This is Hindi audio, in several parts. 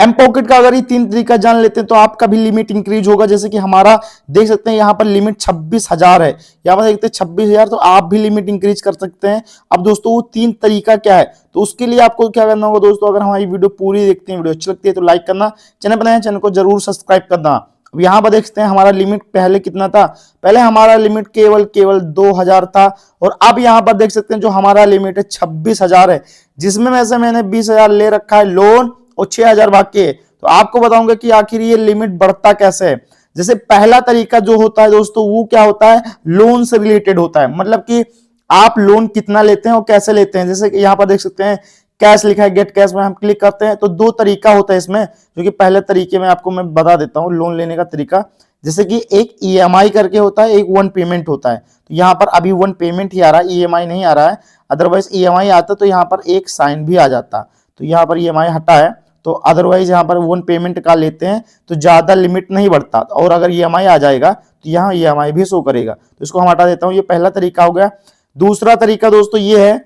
एम पॉकेट का अगर ये 3 तरीका जान लेते हैं तो आपका भी लिमिट इंक्रीज होगा। जैसे कि हमारा देख सकते हैं यहाँ पर लिमिट 26,000 है, यहाँ पर देखते हैं 26,000, तो आप भी लिमिट इंक्रीज कर सकते हैं। अब दोस्तों वो 3 तरीका क्या है, तो उसके लिए आपको क्या करना होगा दोस्तों, अगर हमारी वीडियो पूरी देखते हैं, वीडियो अच्छी लगती है तो लाइक करना, चैनल बनाए चैनल को जरूर सब्सक्राइब करना। अब यहाँ पर देखते हैं हमारा लिमिट पहले कितना था, पहले हमारा लिमिट केवल 2,000 था, और अब यहाँ पर देख सकते हैं जो हमारा लिमिट है 26,000 है, जिसमें में से मैंने 20,000 ले रखा है लोन और 6,000 बाकी है। तो आपको बताऊंगा कि आखिर ये लिमिट बढ़ता कैसे है। जैसे पहला तरीका जो होता है दोस्तों वो क्या होता है, लोन से रिलेटेड होता है, मतलब कि आप लोन कितना लेते हैं और कैसे लेते हैं। जैसे कि यहाँ पर देख सकते हैं कैश लिखा है, गेट कैश में हम क्लिक करते हैं तो 2 तरीका होता है इसमें, जो कि पहले तरीके में आपको मैं बता देता हूं लोन लेने का तरीका। जैसे कि एक ईएमआई करके होता है, एक वन पेमेंट होता है। तो यहाँ पर अभी वन पेमेंट ही आ रहा है, ईएमआई नहीं आ रहा है, अदरवाइज ईएमआई आता तो यहाँ पर एक साइन भी आ जाता। तो यहाँ पर ईएमआई हटा है, तो अदरवाइज यहाँ पर वन पेमेंट का लेते हैं तो ज्यादा लिमिट नहीं बढ़ता, और अगर ईएमआई आ जाएगा तो यहाँ ईएमआई भी शो करेगा। तो इसको हम हटा देता हूँ, ये पहला तरीका हो गया। दूसरा तरीका दोस्तों ये है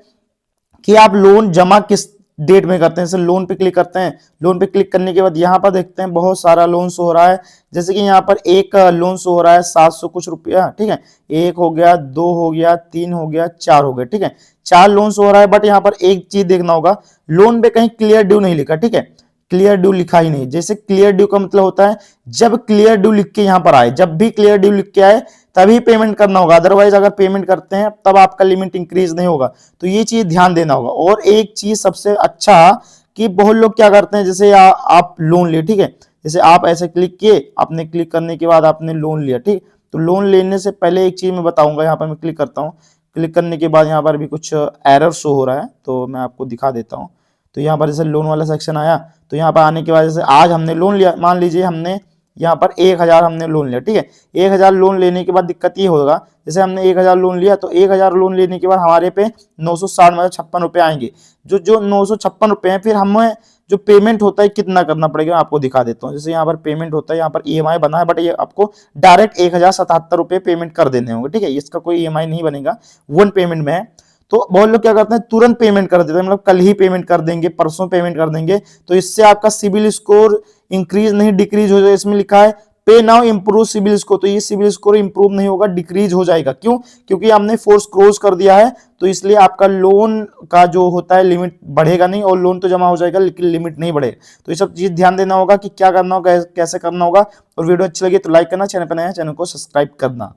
कि आप लोन जमा किस डेट में करते हैं। जैसे लोन पे क्लिक करते हैं, लोन पे क्लिक करने के बाद यहाँ पर देखते हैं बहुत सारा लोन शो हो रहा है। जैसे कि यहाँ पर एक लोन शो हो रहा है 700 कुछ रुपया, ठीक है, 1 हो गया, 2 हो गया, 3 हो गया, 4 हो गया, ठीक है, 4 लोन शो हो रहा है। बट यहाँ पर एक चीज देखना होगा, लोन पे कहीं क्लियर ड्यू नहीं लिखा, ठीक है, क्लियर ड्यू लिखा ही नहीं। जैसे क्लियर ड्यू का मतलब होता है जब क्लियर ड्यू लिख के यहाँ पर आए, जब भी क्लियर ड्यू लिख के आए तभी पेमेंट करना होगा, अदरवाइज अगर पेमेंट करते हैं तब आपका लिमिट इंक्रीज नहीं होगा। तो ये चीज ध्यान देना होगा। और एक चीज सबसे अच्छा कि बहुत लोग क्या करते हैं, जैसे आप लोन लिए, ठीक है, जैसे आप ऐसे क्लिक किए, आपने क्लिक करने के बाद आपने लोन लिया, ठीक, तो लोन लेने से पहले एक चीज मैं बताऊंगा। यहाँ पर मैं क्लिक करता हूँ, क्लिक करने के बाद यहाँ पर भी कुछ एरर शो हो रहा है, तो मैं आपको दिखा देता हूँ। तो यहाँ पर जैसे लोन वाला सेक्शन आया, तो यहाँ पर आने के बाद जैसे आज हमने लोन लिया, मान लीजिए हमने यहाँ पर 1,000 हमने लोन लिया, ठीक है, 1,000 लोन लेने के बाद दिक्कत ये होगा, जैसे हमने 1,000 लोन लिया तो 1,000 लोन लेने के बाद हमारे पे 960 मतलब 56 रुपए आएंगे। जो 956 रुपए हैं, फिर हमें जो पेमेंट होता है कितना करना पड़ेगा आपको दिखा देता हूँ। जैसे यहाँ पर पेमेंट होता है, यहाँ पर ईएमआई बना है, बट ये आपको डायरेक्ट 1,077 रुपए पेमेंट कर देने होंगे, ठीक है, इसका कोई ईएमआई नहीं बनेगा, वन पेमेंट में है। तो बहुत लोग क्या करते हैं तुरंत पेमेंट कर देते हैं, मतलब कल ही पेमेंट कर देंगे, परसों पेमेंट कर देंगे, तो इससे आपका सिबिल स्कोर इंक्रीज नहीं डिक्रीज हो जाएगा। इसमें लिखा है पे नाउ इंप्रूव सिबिल स्कोर, तो ये सिबिल स्कोर इंप्रूव नहीं होगा, डिक्रीज हो जाएगा। क्यों? क्योंकि हमने फोर्स क्रॉस कर दिया है, तो इसलिए आपका लोन का जो होता है लिमिट बढ़ेगा नहीं, और लोन तो जमा हो जाएगा लेकिन लिमिट नहीं बढ़ेगा। तो ये सब चीज ध्यान देना होगा कि क्या करना होगा, कैसे करना होगा। और वीडियो अच्छी लगी तो लाइक करना, चैनल पर नया चैनल को सब्सक्राइब करना।